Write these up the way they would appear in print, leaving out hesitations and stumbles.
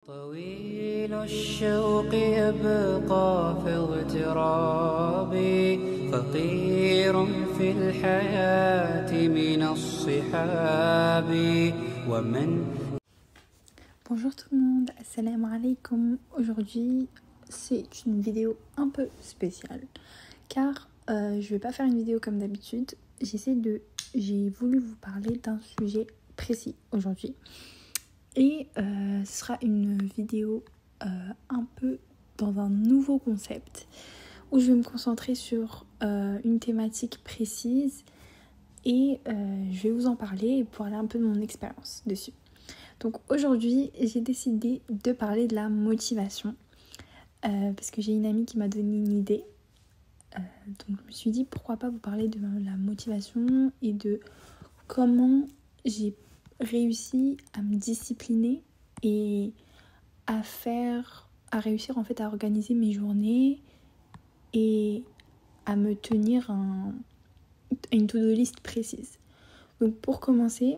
طويل الشوق يبقى في اغترابي فقير في الحياة من الصحاب ومن. Bonjour tout le monde, assalamu alaikum. Aujourd'hui c'est une vidéo un peu spéciale car je vais pas faire une vidéo comme d'habitude. J'ai voulu vous parler d'un sujet précis aujourd'hui et ce sera une vidéo un peu dans un nouveau concept où je vais me concentrer sur une thématique précise et je vais vous en parler et parler un peu de mon expérience dessus. Donc aujourd'hui, j'ai décidé de parler de la motivation parce que j'ai une amie qui m'a donné une idée. Donc je me suis dit pourquoi pas vous parler de la motivation et de comment j'ai réussi à me discipliner et à réussir en fait à organiser mes journées et à me tenir une to-do list précise. Donc pour commencer,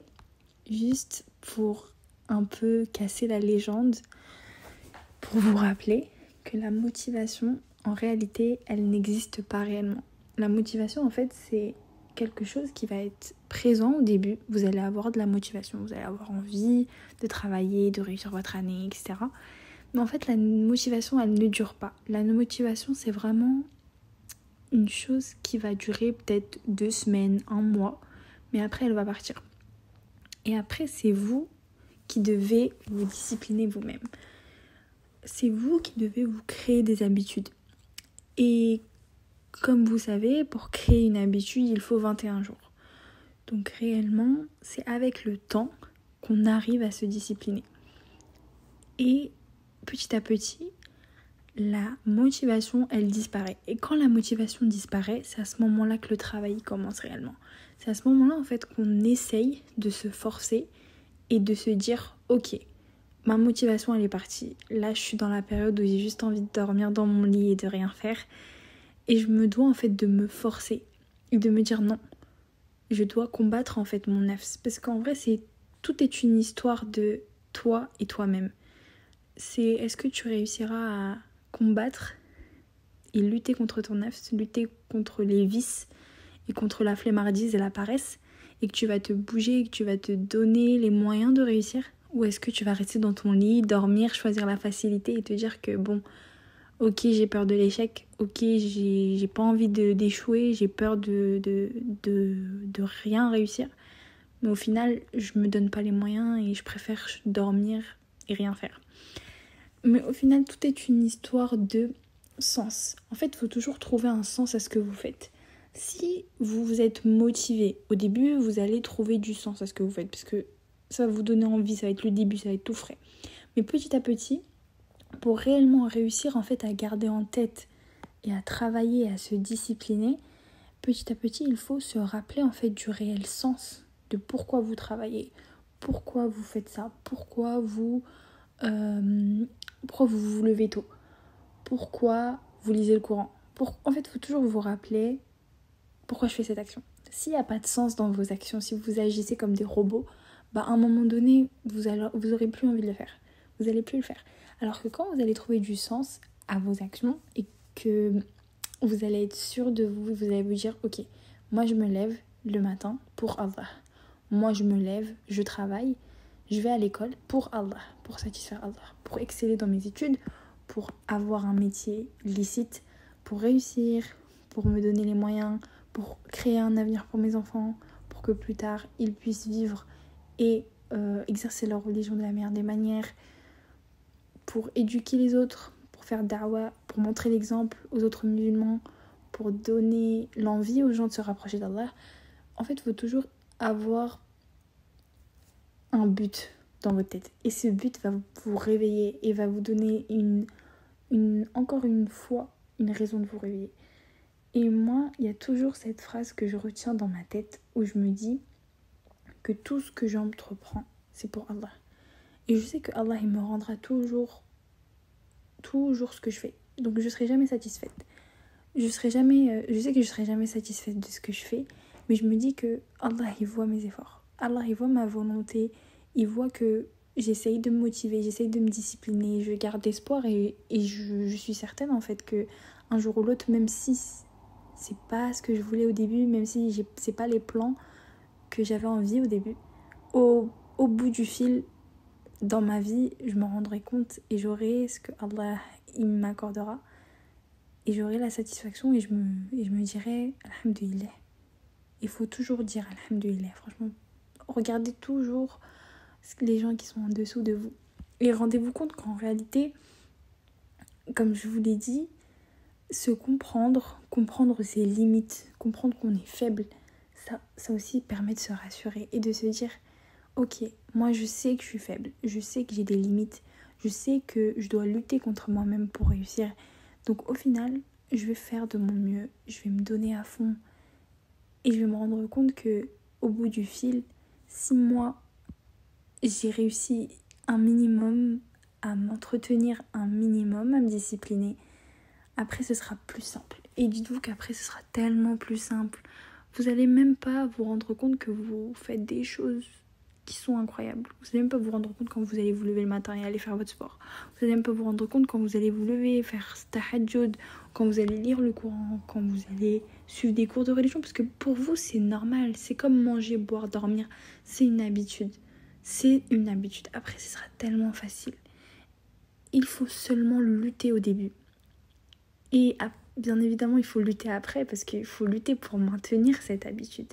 juste pour un peu casser la légende, pour vous rappeler que la motivation, en réalité, elle n'existe pas réellement. La motivation, en fait, c'est quelque chose qui va être présent au début. Vous allez avoir de la motivation, vous allez avoir envie de travailler, de réussir votre année, etc. Mais en fait, la motivation, elle ne dure pas. La motivation, c'est vraiment une chose qui va durer peut-être 2 semaines, 1 mois, mais après, elle va partir. Et après, c'est vous qui devez vous discipliner vous-même. C'est vous qui devez vous créer des habitudes. Et comme vous savez, pour créer une habitude, il faut 21 jours. Donc réellement, c'est avec le temps qu'on arrive à se discipliner. Et petit à petit, la motivation, elle disparaît. Et quand la motivation disparaît, c'est à ce moment-là que le travail commence réellement. C'est à ce moment-là, en fait, qu'on essaye de se forcer et de se dire, ok, ma motivation, elle est partie. Là, je suis dans la période où j'ai juste envie de dormir dans mon lit et de rien faire. Et je me dois, en fait, de me forcer et de me dire non. Je dois combattre, en fait, mon nafs. Parce qu'en vrai, tout est une histoire de toi et toi-même. Est-ce que tu réussiras à combattre et lutter contre ton nafs, lutter contre les vices et contre la flemmardise et la paresse, et que tu vas te bouger et que tu vas te donner les moyens de réussir? Ou est-ce que tu vas rester dans ton lit, dormir, choisir la facilité et te dire que bon, ok, j'ai peur de l'échec, ok, j'ai pas envie d'échouer, j'ai peur de rien réussir, mais au final, je me donne pas les moyens et je préfère dormir et rien faire. Mais au final, tout est une histoire de sens. En fait, il faut toujours trouver un sens à ce que vous faites. Si vous êtes motivé, au début, vous allez trouver du sens à ce que vous faites, parce que ça va vous donner envie, ça va être le début, ça va être tout frais. Mais petit à petit, pour réellement réussir en fait à garder en tête et à travailler, à se discipliner, petit à petit, il faut se rappeler en fait du réel sens de pourquoi vous travaillez, pourquoi vous faites ça, pourquoi vous vous levez tôt, pourquoi vous lisez le Coran. En fait, il faut toujours vous rappeler pourquoi je fais cette action. S'il n'y a pas de sens dans vos actions, si vous agissez comme des robots, à un moment donné, vous aurez plus envie de le faire. Vous n'allez plus le faire. Alors que quand vous allez trouver du sens à vos actions et que vous allez être sûr de vous, vous allez vous dire, ok, moi je me lève le matin pour Allah. Moi je me lève, je travaille, je vais à l'école pour Allah, pour satisfaire Allah, pour exceller dans mes études, pour avoir un métier licite, pour réussir, pour me donner les moyens, pour créer un avenir pour mes enfants, pour que plus tard ils puissent vivre et exercer leur religion de la meilleure des manières, pour éduquer les autres, pour faire da'wah, pour montrer l'exemple aux autres musulmans, pour donner l'envie aux gens de se rapprocher d'Allah. En fait, il faut toujours avoir un but dans votre tête. Et ce but va vous réveiller et va vous donner encore une fois une raison de vous réveiller. Et moi, il y a toujours cette phrase que je retiens dans ma tête où je me dis que tout ce que j'entreprends, c'est pour Allah. Et je sais que Allah, il me rendra toujours ce que je fais. Donc je serai jamais satisfaite. Je sais que je serai jamais satisfaite de ce que je fais, mais je me dis que Allah, il voit mes efforts. Allah, il voit ma volonté. Il voit que j'essaye de me motiver, j'essaye de me discipliner, je garde espoir et je suis certaine en fait que un jour ou l'autre, même si c'est pas ce que je voulais au début, même si c'est pas les plans que j'avais envie au début, au bout du fil, dans ma vie, je me rendrai compte et j'aurai ce que Allah il m'accordera et j'aurai la satisfaction et je me dirai Alhamdulillah. Il faut toujours dire Alhamdulillah, franchement. Regardez toujours les gens qui sont en dessous de vous. Et rendez-vous compte qu'en réalité, comme je vous l'ai dit, se comprendre ses limites, comprendre qu'on est faible, ça aussi permet de se rassurer et de se dire ok, moi je sais que je suis faible, je sais que j'ai des limites, je sais que je dois lutter contre moi-même pour réussir. Donc au final, je vais faire de mon mieux, je vais me donner à fond et je vais me rendre compte que au bout du fil, si moi j'ai réussi un minimum à m'entretenir, un minimum à me discipliner, après ce sera plus simple. Et dites-vous qu'après ce sera tellement plus simple. Vous n'allez même pas vous rendre compte que vous faites des choses qui sont incroyables. Vous n'allez même pas vous rendre compte quand vous allez vous lever le matin et aller faire votre sport. Vous n'allez même pas vous rendre compte quand vous allez vous lever, faire tahajjud, quand vous allez lire le Coran, quand vous allez suivre des cours de religion. Parce que pour vous, c'est normal. C'est comme manger, boire, dormir. C'est une habitude. C'est une habitude. Après, ce sera tellement facile. Il faut seulement lutter au début. Et bien évidemment, il faut lutter après parce qu'il faut lutter pour maintenir cette habitude.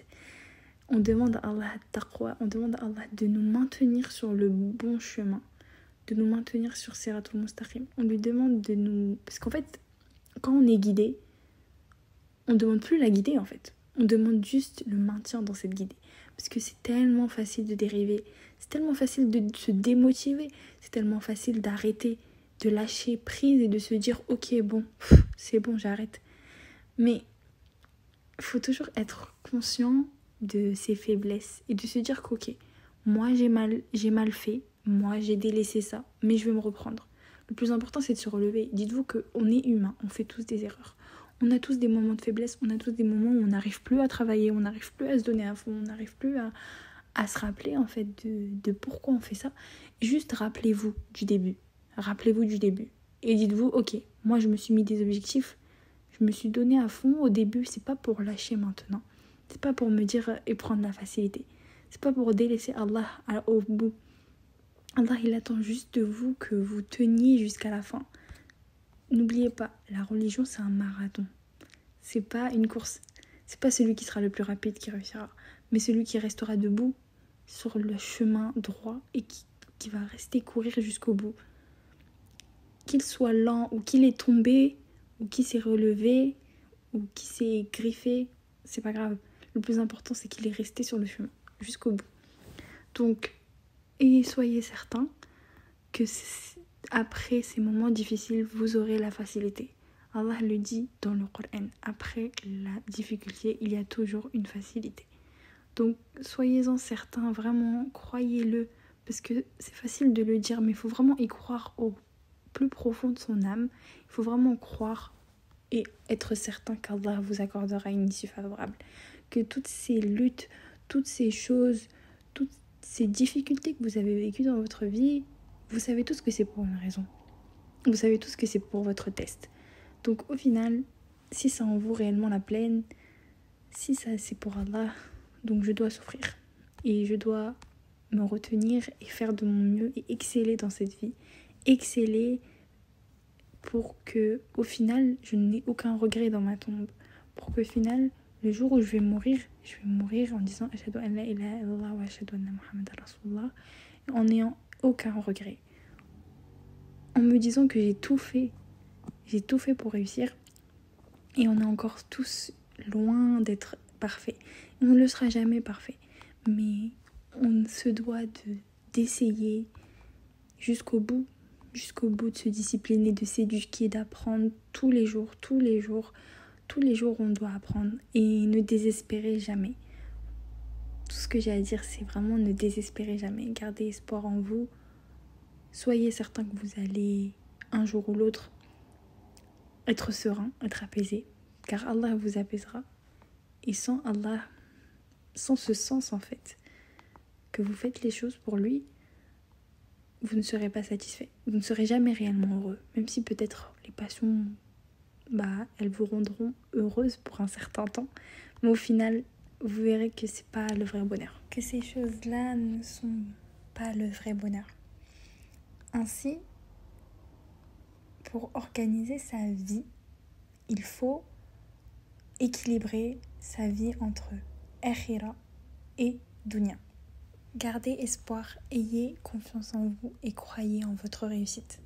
On demande à Allah taqwa, on demande à Allah de nous maintenir sur le bon chemin, de nous maintenir sur Siratul Mustaqim. On lui demande de nous... Parce qu'en fait, quand on est guidé, on ne demande plus la guider en fait. On demande juste le maintien dans cette guidée. Parce que c'est tellement facile de dériver, c'est tellement facile de se démotiver, c'est tellement facile d'arrêter, de lâcher prise et de se dire ok bon, c'est bon j'arrête. Mais il faut toujours être conscient de ses faiblesses et de se dire qu'ok, moi j'ai mal fait, moi j'ai délaissé ça, mais je vais me reprendre. Le plus important c'est de se relever. Dites-vous qu'on est humain, on fait tous des erreurs. On a tous des moments de faiblesse, on a tous des moments où on n'arrive plus à travailler, on n'arrive plus à se donner à fond, on n'arrive plus à se rappeler en fait de pourquoi on fait ça. Juste rappelez-vous du début. Rappelez-vous du début. Et dites-vous, ok, moi je me suis mis des objectifs, je me suis donné à fond au début, c'est pas pour lâcher maintenant. C'est pas pour me dire et prendre la facilité. C'est pas pour délaisser Allah au bout. Allah il attend juste de vous que vous teniez jusqu'à la fin. N'oubliez pas, la religion c'est un marathon. C'est pas une course. C'est pas celui qui sera le plus rapide qui réussira, mais celui qui restera debout sur le chemin droit et qui va rester courir jusqu'au bout. Qu'il soit lent ou qu'il est tombé ou qu'il s'est relevé ou qu'il s'est griffé, c'est pas grave. Le plus important c'est qu'il est resté sur le chemin jusqu'au bout. Donc, et soyez certains que après ces moments difficiles, vous aurez la facilité. Allah le dit dans le Coran, après la difficulté, il y a toujours une facilité. Donc soyez-en certains, vraiment, croyez-le, parce que c'est facile de le dire, mais il faut vraiment y croire au plus profond de son âme. Il faut vraiment croire et être certain qu'Allah vous accordera une issue favorable. Que toutes ces luttes, toutes ces choses, toutes ces difficultés que vous avez vécues dans votre vie, vous savez tous que c'est pour une raison. Vous savez tous que c'est pour votre test. Donc au final, si ça en vaut réellement la peine, si ça c'est pour Allah, donc je dois souffrir. Et je dois me retenir et faire de mon mieux et exceller dans cette vie. Exceller pour que au final, je n'ai aucun regret dans ma tombe. Pour qu'au final, le jour où je vais mourir en disant Ashhadu an la ilaha illallah wa ashhadu anna Muhammadan Rasulullah, en n'ayant aucun regret. En me disant que j'ai tout fait pour réussir et on est encore tous loin d'être parfait. On ne le sera jamais parfait, mais on se doit d'essayer jusqu'au bout de se discipliner, de s'éduquer, d'apprendre tous les jours on doit apprendre et ne désespérer jamais. Tout ce que j'ai à dire c'est vraiment ne désespérez jamais, gardez espoir en vous, soyez certain que vous allez un jour ou l'autre être serein, être apaisé, car Allah vous apaisera. Et sans Allah, sans ce sens en fait, que vous faites les choses pour lui, vous ne serez pas satisfait. Vous ne serez jamais réellement heureux. Même si peut-être les passions, elles vous rendront heureuse pour un certain temps. Mais au final, vous verrez que c'est pas le vrai bonheur. Que ces choses-là ne sont pas le vrai bonheur. Ainsi, pour organiser sa vie, il faut équilibrer sa vie entre akhira et dunya. Gardez espoir, ayez confiance en vous et croyez en votre réussite.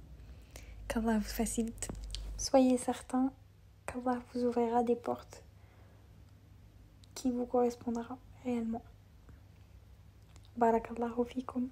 Qu'Allah vous facilite. Soyez certain qu'Allah vous ouvrira des portes qui vous correspondra réellement. Barakallahu fikum.